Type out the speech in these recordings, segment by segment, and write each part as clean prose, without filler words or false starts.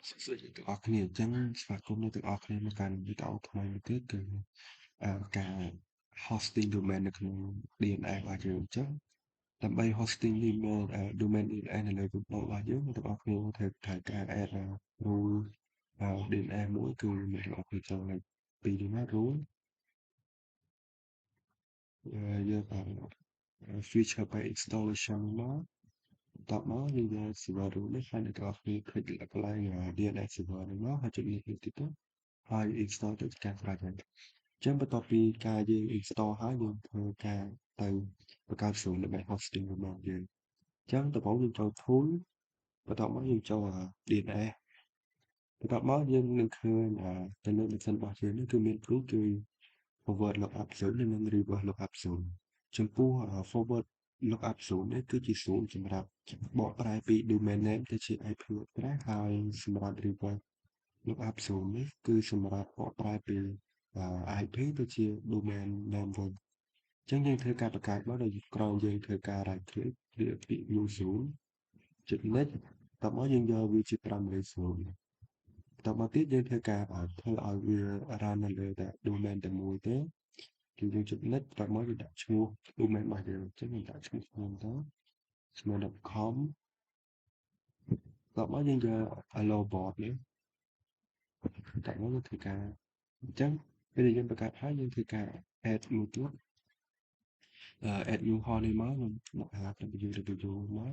សួស្តីទាំងអស់គ្នាអញ្ចឹងស្វាគមន៍អ្នកទាំងអស់គ្នាមកកាន់វីដេអូថ្មីមួយទៀតគឺការ hosting domain នៅក្នុង DNS របស់យើងអញ្ចឹងដើម្បី hosting email domain DNS នៅលើ Google របស់យើងអ្នកទាំងអស់គ្នាត្រូវការ add rule DNS មួយគឺអ្នកទាំងអស់គ្នាចូលលេខ2នេះមក rule យើងfeature by installation មកបន្ទាប់មកយើងយក server rule នេះហើយអ្នកទាំងអស់គ្នា click លើកន្លែង DNS server នេះមកហើយចុចនេះទៀតទៅហើយ install ទៅការស្រេចហើយចឹងបន្ទាប់ពីការយើង install ហើយយើងធ្វើការទៅបង្កើត server ដើម្បី hosting របស់យើងចឹងដំបូងយើងចូល tool បន្ទាប់មកយើងចូល DNS បន្ទាប់មកយើងនឹងឃើញទៅលើ machine របស់យើងនេះគឺមានគ្រូគឺ forward lookup zone និង reverse lookup zone ចំពោះ forward lookup zone នេះគឺជា zone សម្រាប់បកប្រែពី domain name ទៅជា IP address ហើយសម្រាប់ reverse lookup zone នេះគឺសម្រាប់បកប្រែពី IP ទៅជា domain name វិញអញ្ចឹងយើងធ្វើការបង្កើតមកដោយក្រោយយើងធ្វើការ right click ពាក្យ new zone ចុច next តមកយើងយកវាជា primary zone តមកទៀតយើងធ្វើការធ្វើឲ្យវា run នៅលើតែ domain តែមួយទេគឺយើងចុច next តមកយើងដាក់ឈ្មោះ domain របស់យើងអញ្ចឹងយើងដាក់ឈ្មោះខ្ញុំទៅស្មើ .com តមកយើងយក allow bot នេះតមកយើងធ្វើការអញ្ចឹងពេលយើងបង្កើតហើយយើងធ្វើការ add មួយទៀតadd new host នេះមកខ្ញុំដាក់ www មក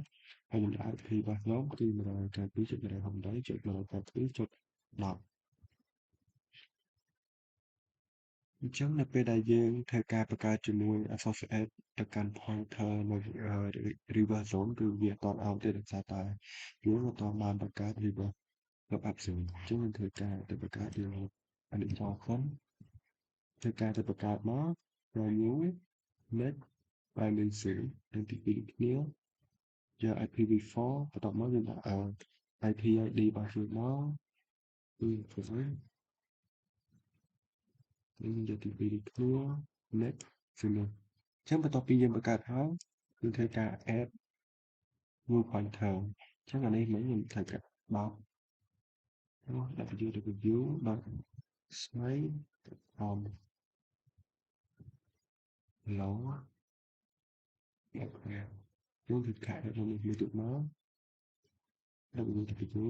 ហើយខ្ញុំដាក់ IP របស់ខ្ញុំគឺ 192.168.192.10 អញ្ចឹងនៅពេលដែលយើងធ្វើការបង្កើតជាមួយ associate ទៅកាន់ pointer នៅ reverse zone គឺវាអត់អោនទេដោយសារតែយើងអត់បានបង្កើត reverse lookup zone អញ្ចឹងយើងធ្វើការទៅបង្កើតយើងអានេះចោលសិនធ្វើការទៅបង្កើតមក new next primary zone ទាំងពីរគ្នាយក IPv4 បន្ទាប់មកយើងដាក់IP ID របស់យើងមកគឺធ្វើយើងយកទី2នេះគ្នា next គឺនេះអញ្ចឹងបន្ទាប់ពីយើងបង្កើតហើយគឺធ្វើការ add new pointer អញ្ចឹងអានេះមិញខ្ញុំត្រូវការបោកwww.slide.com low យើងធ្វើការ add នៅនេះទៀតមក www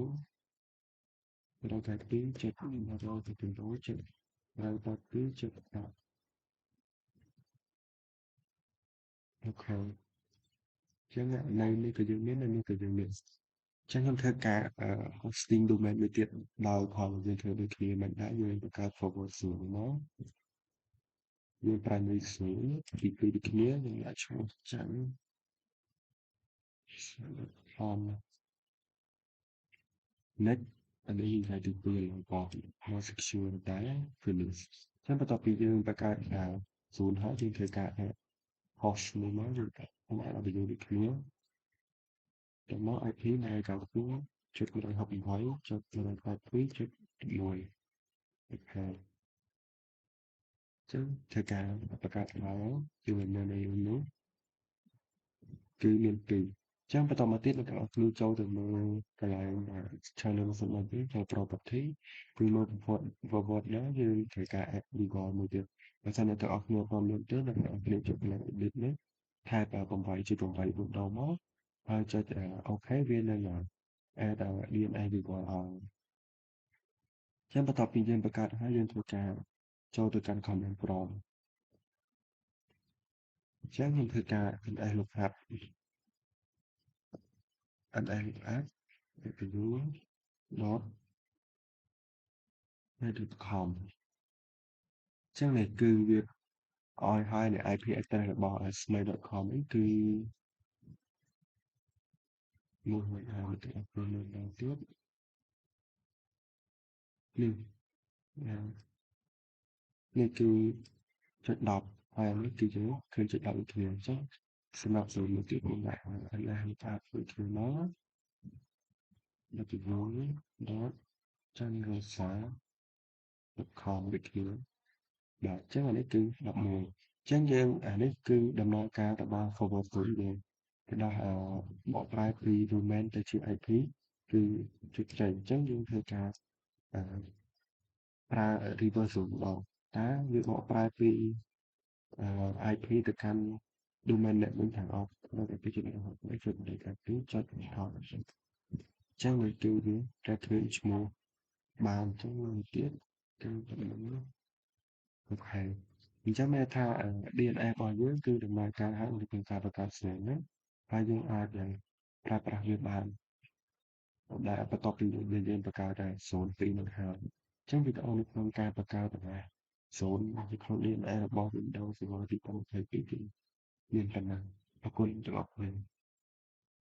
192.168.192.10 អូខេចឹងនៅនេះក៏យើងមាននៅនេះក៏យើងមានចឹងខ្ញុំធ្វើការ hosting domain មួយទៀតដោយផលយើងធ្វើដូចគ្នាមិនដែរយើងបង្កើត forward zone មកយើង primary zone ទី2ដូចគ្នាយើងដាក់ឈ្មោះចាំ next អានេះយើងទី2ឡើងបោះ more secure ដែរ finish ចឹងបន្ទាប់ពីយើងបង្កើត zone ហើយយើងធ្វើការ host មួយមកយើងដាក់ www ដូចគ្នាទៅមក IP 192.168.192.1អូខេចឹងធ្វើការបង្កើតឡើងគឺនៅនេះគឺមាន2ចឹងបន្តមកទៀតអ្នកទាំងអស់គ្នាចូលទៅមើលកន្លែង channel របស់យើងចូល property គឺមើលforward ណាយើងត្រូវការ add Google មួយទៀតបើសិនអ្នកទាំងអស់គ្នាអត់មានទេអ្នកទាំងអស់គ្នាចុចកន្លែង edit នេះថែប8.8 4ដងមកហើយចុចអូខេវានឹង add DNA Google ឲ្យចឹងបន្ទាប់ពីយើងបង្កើតហើយយើងធ្វើការចូលទៅកាន់ command prompt ចឹងខ្ញុំធ្វើការ ls lookup ls lookup review .com ចឹងនេះគឺវាឲ្យហើយនៅ IP address របស់ smile.com នេះគឺមួយមួយហើយទៅអត់មានដល់ទៀតនេះគឺចុច10ហើយនេះគឺយើងឃើញចុច10ដូចគ្នាអញ្ចឹងសម្រាប់ចូលមកទៀតខ្ញុំដាក់ ls lookup ដូចគ្នាមក www.chanrosa.com ដូចគ្នាបាទអញ្ចឹងអានេះគឺ11អញ្ចឹងយើងអានេះគឺដំណើរការរបស់ forward zone យើងគឺដោះបកប្រែពី domain ទៅជា IP គឺជោគជ័យអញ្ចឹងយើងធ្វើការអឺប្រើ reversal ម្ដងតើវាបកប្រែពីIP ទៅកាន់ domain អ្នកវិញខាងអស់នៅតែពីចំណុច1ជួយបដិការ2ចុចថតអញ្ចឹងវាគឺវាតែធ្វើឈ្មោះបានអញ្ចឹងមួយទៀតគឺចំណុចនេះអូខេអញ្ចឹងមានថា DNA របស់យើងគឺដំណើរការហើយនៅក្នុងការបង្កើតស្នាមហ្នឹងហើយយើងអាចប្រើប្រាស់វាបានដែលបន្ទាប់ពីយើងបង្កើតតែ0 2នឹងហើយអញ្ចឹងវីដេអូនៅក្នុងការបង្កើតដែរ0នៅក្នុង DNA របស់ Windows Server 2022គឺមានប៉ុណ្ណាអរគុណទាំងអស់គ្នា